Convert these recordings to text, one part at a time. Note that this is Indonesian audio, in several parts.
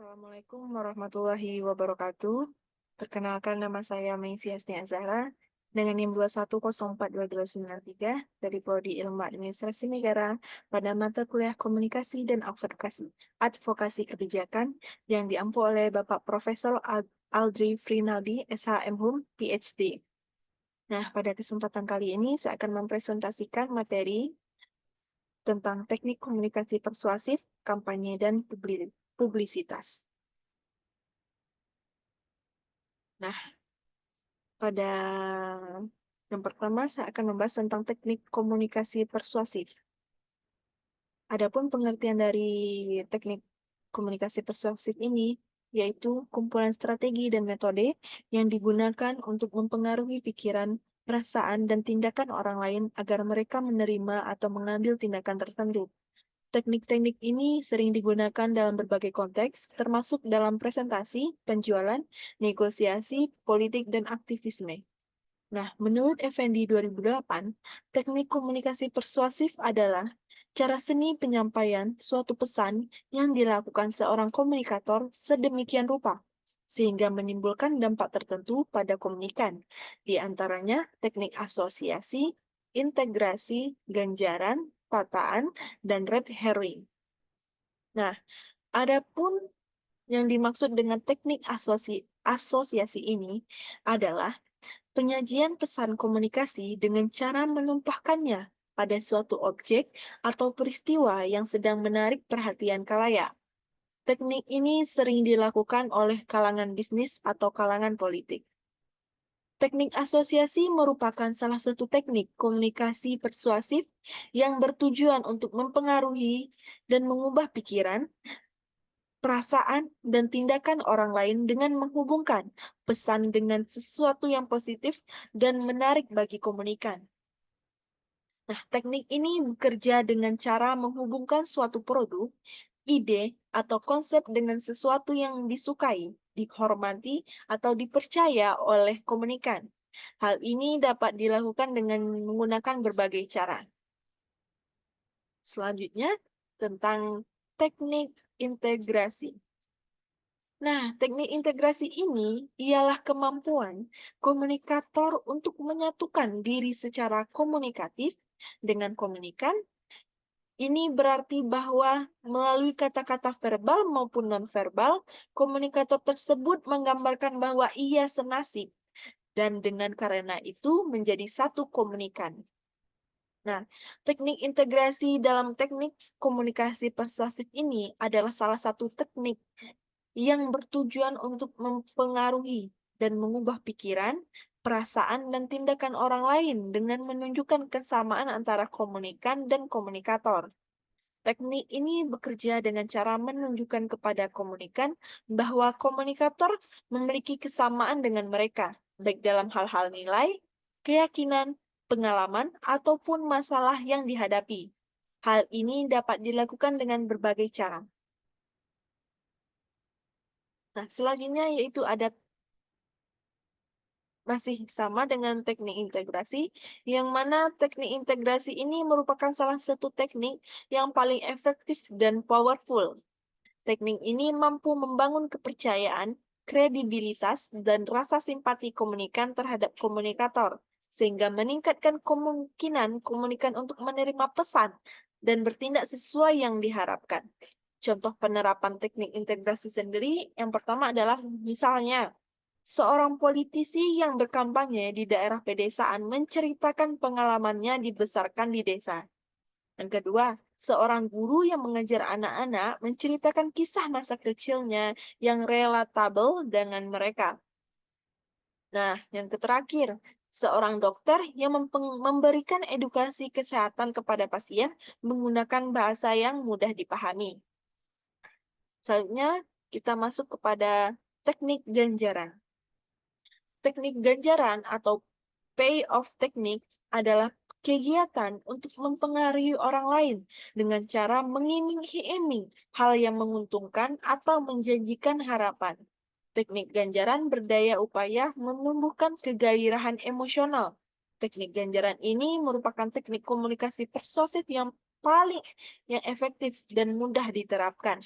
Assalamualaikum warahmatullahi wabarakatuh. Perkenalkan, nama saya Meisy Asni Azhara dengan NIM 2104223 dari Prodi Ilmu Administrasi Negara pada mata kuliah Komunikasi dan Advokasi Kebijakan yang diampu oleh Bapak Profesor Aldri Frinaldi, SHM PhD. Nah, pada kesempatan kali ini saya akan mempresentasikan materi tentang teknik komunikasi persuasif, kampanye, dan publisitas. Nah, pada yang pertama, saya akan membahas tentang teknik komunikasi persuasif. Adapun pengertian dari teknik komunikasi persuasif ini, yaitu kumpulan strategi dan metode yang digunakan untuk mempengaruhi pikiran, perasaan, dan tindakan orang lain agar mereka menerima atau mengambil tindakan tertentu. Teknik-teknik ini sering digunakan dalam berbagai konteks, termasuk dalam presentasi, penjualan, negosiasi, politik, dan aktivisme. Nah, menurut Effendi 2008, teknik komunikasi persuasif adalah cara seni penyampaian suatu pesan yang dilakukan seorang komunikator sedemikian rupa, sehingga menimbulkan dampak tertentu pada komunikan, di antaranya teknik asosiasi, integrasi, ganjaran, tataan, dan red herring. Nah, adapun yang dimaksud dengan teknik asosiasi ini adalah penyajian pesan komunikasi dengan cara menumpahkannya pada suatu objek atau peristiwa yang sedang menarik perhatian khalayak. Teknik ini sering dilakukan oleh kalangan bisnis atau kalangan politik. Teknik asosiasi merupakan salah satu teknik komunikasi persuasif yang bertujuan untuk mempengaruhi dan mengubah pikiran, perasaan, dan tindakan orang lain dengan menghubungkan pesan dengan sesuatu yang positif dan menarik bagi komunikan. Nah, teknik ini bekerja dengan cara menghubungkan suatu produk, ide, atau konsep dengan sesuatu yang disukai, dihormati, atau dipercaya oleh komunikan. Hal ini dapat dilakukan dengan menggunakan berbagai cara. Selanjutnya, tentang teknik integrasi. Nah, teknik integrasi ini ialah kemampuan komunikator untuk menyatukan diri secara komunikatif dengan komunikan. Ini berarti bahwa melalui kata-kata verbal maupun nonverbal, komunikator tersebut menggambarkan bahwa ia senasib dan dengan karena itu menjadi satu komunikan. Nah, teknik integrasi dalam teknik komunikasi persuasif ini adalah salah satu teknik yang bertujuan untuk mempengaruhi dan mengubah pikiran, perasaan, dan tindakan orang lain dengan menunjukkan kesamaan antara komunikan dan komunikator. Teknik ini bekerja dengan cara menunjukkan kepada komunikan bahwa komunikator memiliki kesamaan dengan mereka, baik dalam hal-hal nilai, keyakinan, pengalaman, ataupun masalah yang dihadapi. Hal ini dapat dilakukan dengan berbagai cara. Nah, selanjutnya yaitu ada masih sama dengan teknik integrasi, yang mana teknik integrasi ini merupakan salah satu teknik yang paling efektif dan powerful. Teknik ini mampu membangun kepercayaan, kredibilitas, dan rasa simpati komunikan terhadap komunikator, sehingga meningkatkan kemungkinan komunikan untuk menerima pesan dan bertindak sesuai yang diharapkan. Contoh penerapan teknik integrasi sendiri, yang pertama adalah misalnya, seorang politisi yang berkampanye di daerah pedesaan menceritakan pengalamannya dibesarkan di desa. Yang kedua, seorang guru yang mengajar anak-anak menceritakan kisah masa kecilnya yang relatable dengan mereka. Nah, yang terakhir, seorang dokter yang memberikan edukasi kesehatan kepada pasien menggunakan bahasa yang mudah dipahami. Selanjutnya, kita masuk kepada teknik ganjaran. Teknik ganjaran atau payoff teknik adalah kegiatan untuk mempengaruhi orang lain dengan cara mengiming-iming hal yang menguntungkan atau menjanjikan harapan. Teknik ganjaran berdaya upaya menumbuhkan kegairahan emosional. Teknik ganjaran ini merupakan teknik komunikasi persuasif yang paling efektif dan mudah diterapkan.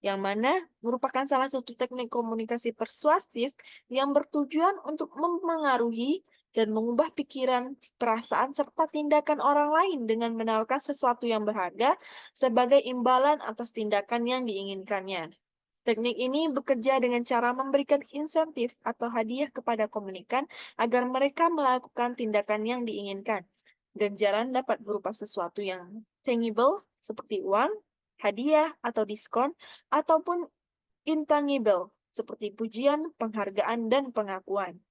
yang mana merupakan salah satu teknik komunikasi persuasif yang bertujuan untuk mempengaruhi dan mengubah pikiran, perasaan, serta tindakan orang lain dengan menawarkan sesuatu yang berharga sebagai imbalan atas tindakan yang diinginkannya. Teknik ini bekerja dengan cara memberikan insentif atau hadiah kepada komunikan agar mereka melakukan tindakan yang diinginkan. Ganjaran dapat berupa sesuatu yang tangible seperti uang, hadiah, atau diskon, ataupun intangible seperti pujian, penghargaan, dan pengakuan.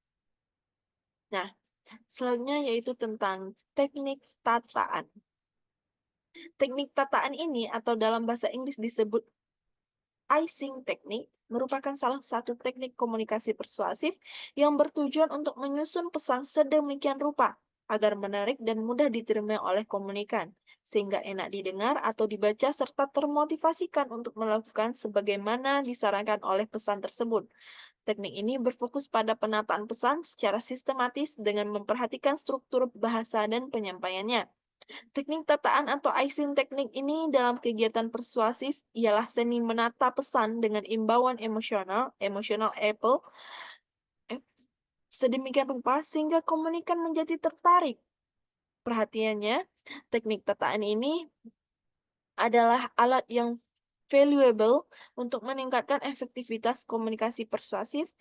Nah, selanjutnya yaitu tentang teknik tataan. Teknik tataan ini atau dalam bahasa Inggris disebut icing technique merupakan salah satu teknik komunikasi persuasif yang bertujuan untuk menyusun pesan sedemikian rupa agar menarik dan mudah diterima oleh komunikan, sehingga enak didengar atau dibaca serta termotivasikan untuk melakukan sebagaimana disarankan oleh pesan tersebut. Teknik ini berfokus pada penataan pesan secara sistematis dengan memperhatikan struktur bahasa dan penyampaiannya. Teknik tataan atau icing teknik ini dalam kegiatan persuasif ialah seni menata pesan dengan imbauan emosional apple, sedemikian rupa sehingga komunikan menjadi tertarik. Perhatiannya, teknik tataan ini adalah alat yang valuable untuk meningkatkan efektivitas komunikasi persuasif.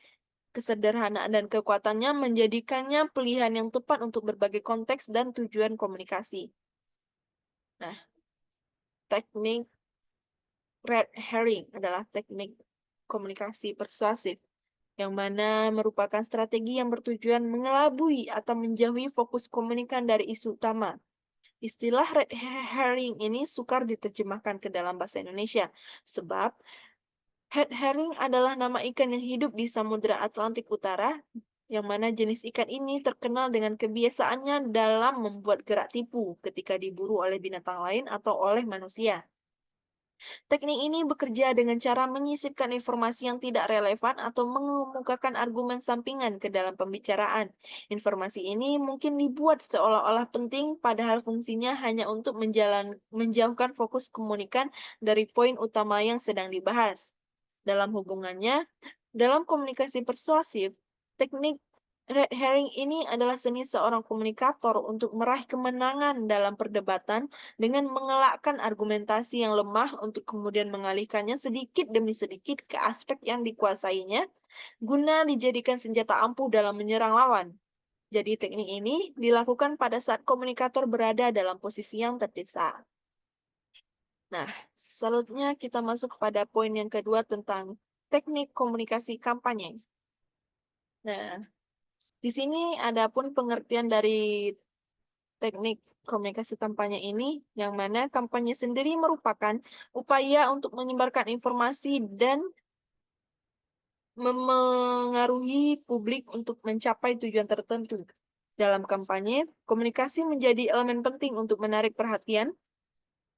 Kesederhanaan dan kekuatannya menjadikannya pilihan yang tepat untuk berbagai konteks dan tujuan komunikasi. Nah, teknik red herring adalah teknik komunikasi persuasif, yang mana merupakan strategi yang bertujuan mengelabui atau menjauhi fokus komunikan dari isu utama. Istilah red herring ini sukar diterjemahkan ke dalam bahasa Indonesia, sebab red herring adalah nama ikan yang hidup di Samudra Atlantik Utara, yang mana jenis ikan ini terkenal dengan kebiasaannya dalam membuat gerak tipu ketika diburu oleh binatang lain atau oleh manusia. Teknik ini bekerja dengan cara menyisipkan informasi yang tidak relevan atau mengemukakan argumen sampingan ke dalam pembicaraan. Informasi ini mungkin dibuat seolah-olah penting, padahal fungsinya hanya untuk menjauhkan fokus komunikan dari poin utama yang sedang dibahas. Dalam hubungannya, dalam komunikasi persuasif, teknik red herring ini adalah seni seorang komunikator untuk meraih kemenangan dalam perdebatan dengan mengelakkan argumentasi yang lemah untuk kemudian mengalihkannya sedikit demi sedikit ke aspek yang dikuasainya, guna dijadikan senjata ampuh dalam menyerang lawan. Jadi teknik ini dilakukan pada saat komunikator berada dalam posisi yang terdesak. Nah, selanjutnya kita masuk pada poin yang kedua tentang teknik komunikasi kampanye. Nah, di sini ada pun pengertian dari teknik komunikasi kampanye ini, yang mana kampanye sendiri merupakan upaya untuk menyebarkan informasi dan memengaruhi publik untuk mencapai tujuan tertentu. Dalam kampanye, komunikasi menjadi elemen penting untuk menarik perhatian,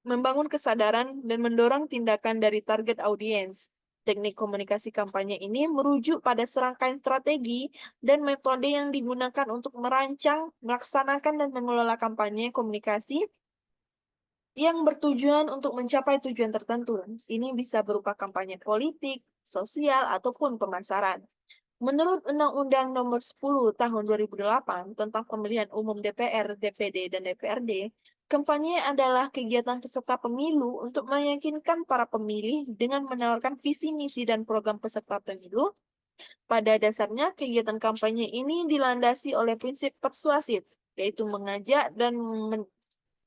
membangun kesadaran, dan mendorong tindakan dari target audiens. Teknik komunikasi kampanye ini merujuk pada serangkaian strategi dan metode yang digunakan untuk merancang, melaksanakan, dan mengelola kampanye komunikasi yang bertujuan untuk mencapai tujuan tertentu. Ini bisa berupa kampanye politik, sosial, ataupun pemasaran. Menurut Undang-Undang Nomor 10 Tahun 2008 tentang Pemilihan Umum DPR, DPD, dan DPRD, kampanye adalah kegiatan peserta pemilu untuk meyakinkan para pemilih dengan menawarkan visi misi dan program peserta pemilu. Pada dasarnya, kegiatan kampanye ini dilandasi oleh prinsip persuasif, yaitu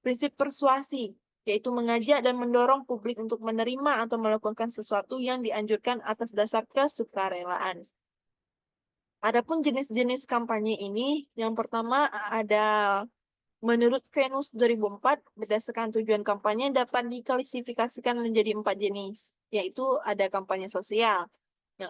prinsip persuasi, yaitu mengajak dan mendorong publik untuk menerima atau melakukan sesuatu yang dianjurkan atas dasar kesukarelaan. Adapun jenis-jenis kampanye ini, yang pertama ada menurut Venus 2004, berdasarkan tujuan kampanye dapat diklasifikasikan menjadi 4 jenis, yaitu ada kampanye sosial,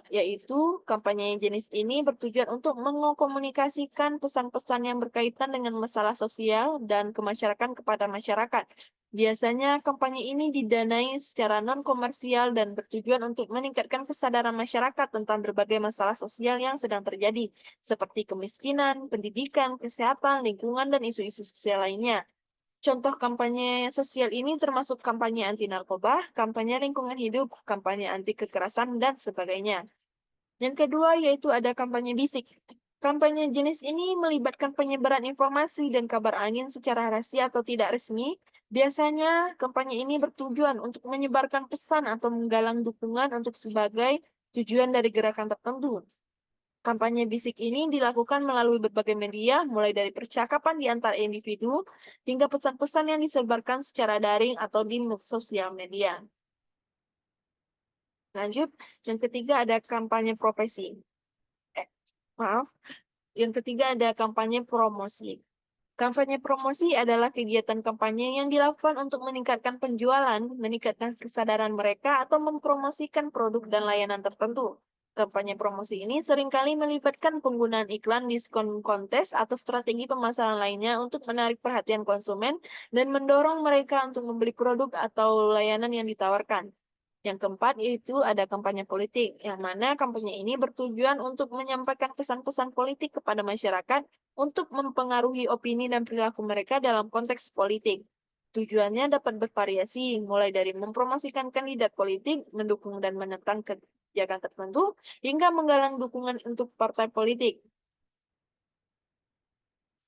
yaitu kampanye jenis ini bertujuan untuk mengkomunikasikan pesan-pesan yang berkaitan dengan masalah sosial dan kemasyarakatan kepada masyarakat. Biasanya kampanye ini didanai secara non-komersial dan bertujuan untuk meningkatkan kesadaran masyarakat tentang berbagai masalah sosial yang sedang terjadi, seperti kemiskinan, pendidikan, kesehatan, lingkungan, dan isu-isu sosial lainnya. Contoh kampanye sosial ini termasuk kampanye anti narkoba, kampanye lingkungan hidup, kampanye anti kekerasan, dan sebagainya. Yang kedua yaitu ada kampanye bisik. Kampanye jenis ini melibatkan penyebaran informasi dan kabar angin secara rahasia atau tidak resmi. Biasanya kampanye ini bertujuan untuk menyebarkan pesan atau menggalang dukungan untuk sebagai tujuan dari gerakan tertentu. Kampanye bisik ini dilakukan melalui berbagai media, mulai dari percakapan di antara individu hingga pesan-pesan yang disebarkan secara daring atau di sosial media. Lanjut, yang ketiga ada kampanye profesi. Yang ketiga ada kampanye promosi. Kampanye promosi adalah kegiatan kampanye yang dilakukan untuk meningkatkan penjualan, meningkatkan kesadaran mereka, atau mempromosikan produk dan layanan tertentu. Kampanye promosi ini seringkali melibatkan penggunaan iklan, diskon kontes, atau strategi pemasaran lainnya untuk menarik perhatian konsumen dan mendorong mereka untuk membeli produk atau layanan yang ditawarkan. Yang keempat yaitu ada kampanye politik, yang mana kampanye ini bertujuan untuk menyampaikan pesan-pesan politik kepada masyarakat untuk mempengaruhi opini dan perilaku mereka dalam konteks politik. Tujuannya dapat bervariasi, mulai dari mempromosikan kandidat politik, mendukung dan menentang kebijakan tertentu, hingga menggalang dukungan untuk partai politik.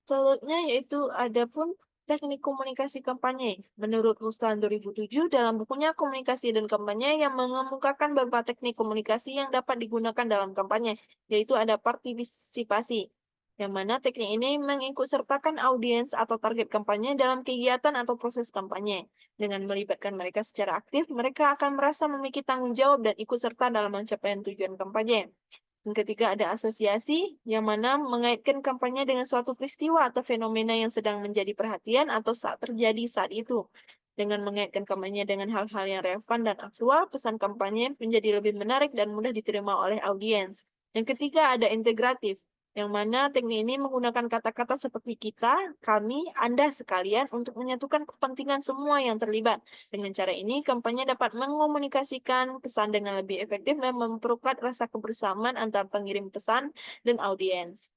Selanjutnya yaitu ada pun teknik komunikasi kampanye. Menurut Ruslan 2007 dalam bukunya Komunikasi dan Kampanye yang mengemukakan beberapa teknik komunikasi yang dapat digunakan dalam kampanye, yaitu ada partisipasi, yang mana teknik ini mengikutsertakan audiens atau target kampanye dalam kegiatan atau proses kampanye. Dengan melibatkan mereka secara aktif, mereka akan merasa memiliki tanggung jawab dan ikut serta dalam mencapai tujuan kampanye. Yang ketiga ada asosiasi, yang mana mengaitkan kampanye dengan suatu peristiwa atau fenomena yang sedang menjadi perhatian atau saat terjadi saat itu. Dengan mengaitkan kampanye dengan hal-hal yang relevan dan aktual, pesan kampanye menjadi lebih menarik dan mudah diterima oleh audiens. Yang ketiga ada integratif, yang mana teknik ini menggunakan kata-kata seperti kita, kami, Anda sekalian untuk menyatukan kepentingan semua yang terlibat. Dengan cara ini, kampanye dapat mengomunikasikan pesan dengan lebih efektif dan mempererat rasa kebersamaan antar pengirim pesan dan audiens.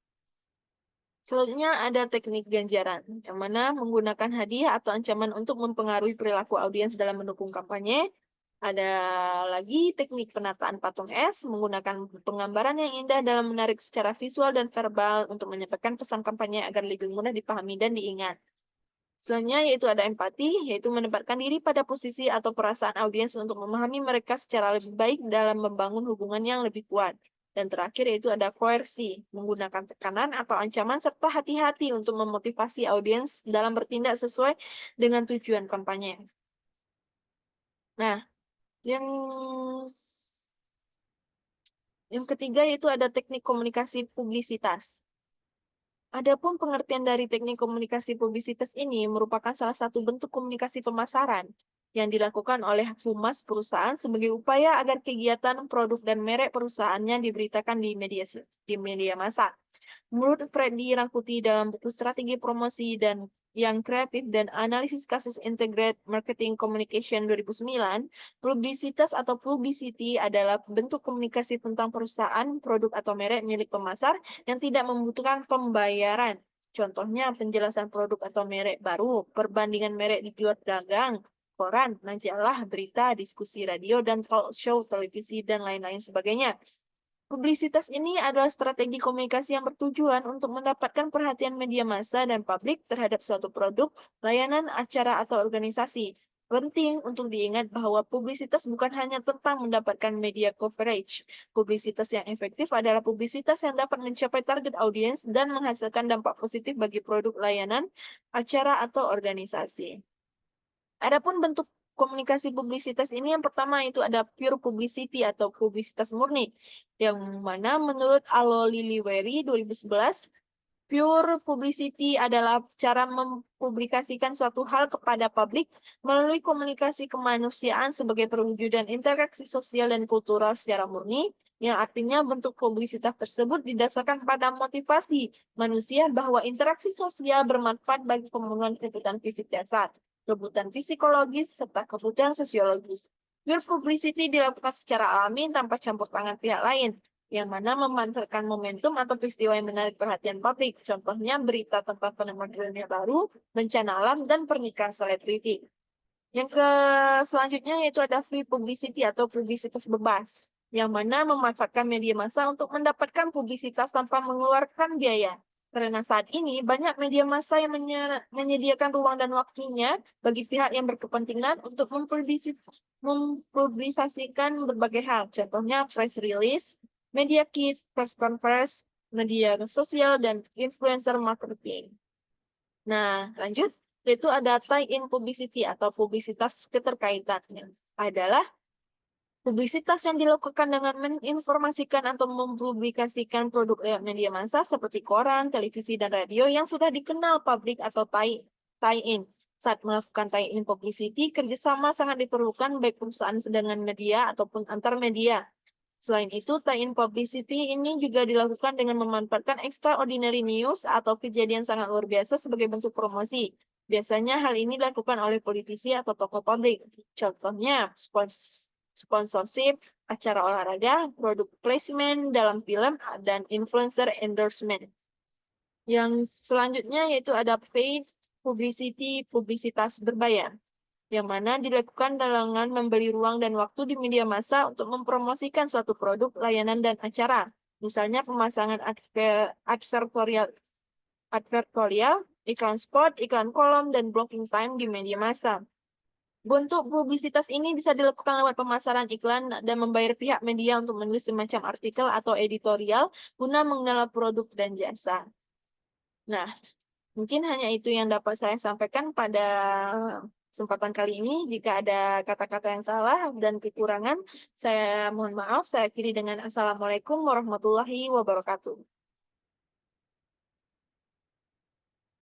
Selanjutnya ada teknik ganjaran, yang mana menggunakan hadiah atau ancaman untuk mempengaruhi perilaku audiens dalam mendukung kampanye. Ada lagi teknik penataan patung es, menggunakan penggambaran yang indah dalam menarik secara visual dan verbal untuk menyampaikan pesan kampanye agar lebih mudah dipahami dan diingat. Selanjutnya yaitu ada empati, yaitu menempatkan diri pada posisi atau perasaan audiens untuk memahami mereka secara lebih baik dalam membangun hubungan yang lebih kuat. Dan terakhir yaitu ada koersi, menggunakan tekanan atau ancaman serta hati-hati untuk memotivasi audiens dalam bertindak sesuai dengan tujuan kampanye. Nah, yang ketiga yaitu ada teknik komunikasi publisitas. Adapun pengertian dari teknik komunikasi publisitas ini merupakan salah satu bentuk komunikasi pemasaran yang dilakukan oleh humas perusahaan sebagai upaya agar kegiatan, produk, dan merek perusahaannya diberitakan di media massa. Menurut Freddy Rangkuti dalam buku Strategi Promosi dan yang Kreatif dan Analisis Kasus Integrated Marketing Communication 2009, publisitas atau publicity adalah bentuk komunikasi tentang perusahaan, produk atau merek milik pemasar yang tidak membutuhkan pembayaran. Contohnya penjelasan produk atau merek baru, perbandingan merek dijual dagang, koran, majalah, berita, diskusi radio, dan talk show televisi, dan lain-lain sebagainya. Publisitas ini adalah strategi komunikasi yang bertujuan untuk mendapatkan perhatian media massa dan publik terhadap suatu produk, layanan, acara, atau organisasi. Penting untuk diingat bahwa publisitas bukan hanya tentang mendapatkan media coverage. Publisitas yang efektif adalah publisitas yang dapat mencapai target audiens dan menghasilkan dampak positif bagi produk, layanan, acara, atau organisasi. Adapun bentuk komunikasi publisitas ini yang pertama itu ada pure publicity atau publisitas murni, yang mana menurut Alo Liliweri 2011, pure publicity adalah cara mempublikasikan suatu hal kepada publik melalui komunikasi kemanusiaan sebagai perwujudan interaksi sosial dan kultural secara murni, yang artinya bentuk publisitas tersebut didasarkan pada motivasi manusia bahwa interaksi sosial bermanfaat bagi pemenuhan kebutuhan fisik dasar, kebutuhan psikologis, serta kebutuhan sosiologis. Pure publicity dilakukan secara alami tanpa campur tangan pihak lain. yang mana memanfaatkan momentum atau peristiwa yang menarik perhatian publik. Contohnya berita tentang fenomena dunia baru, bencana alam, dan pernikahan selebriti. Yang selanjutnya yaitu ada free publicity atau publisitas bebas, yang mana memanfaatkan media massa untuk mendapatkan publisitas tanpa mengeluarkan biaya. Karena saat ini banyak media massa yang menyediakan ruang dan waktunya bagi pihak yang berkepentingan untuk mempublikasikan berbagai hal. Contohnya press release, media kit, press conference, media sosial, dan influencer marketing. Nah, lanjut. Itu ada tie-in publicity atau publisitas keterkaitannya. Adalah publisitas yang dilakukan dengan menginformasikan atau mempublikasikan produk lewat media massa seperti koran, televisi, dan radio yang sudah dikenal publik atau tie-in. Saat melakukan tie-in publicity, kerjasama sangat diperlukan baik perusahaan dengan media ataupun antar media. Selain itu, tie-in publicity ini juga dilakukan dengan memanfaatkan extraordinary news atau kejadian sangat luar biasa sebagai bentuk promosi. Biasanya hal ini dilakukan oleh politisi atau tokoh publik. Contohnya, sponsorship, acara olahraga, produk placement dalam film, dan influencer endorsement. Yang selanjutnya yaitu ada paid publicity, publisitas berbayar, yang mana dilakukan dengan membeli ruang dan waktu di media massa untuk mempromosikan suatu produk, layanan, dan acara. Misalnya pemasangan advertorial, iklan spot, iklan kolom, dan blocking time di media massa. Bentuk publisitas ini bisa dilakukan lewat pemasaran iklan dan membayar pihak media untuk menulis semacam artikel atau editorial guna mengenal produk dan jasa. Nah, mungkin hanya itu yang dapat saya sampaikan pada kesempatan kali ini. Jika ada kata-kata yang salah dan kekurangan, saya mohon maaf. Saya akhiri dengan Assalamualaikum warahmatullahi wabarakatuh.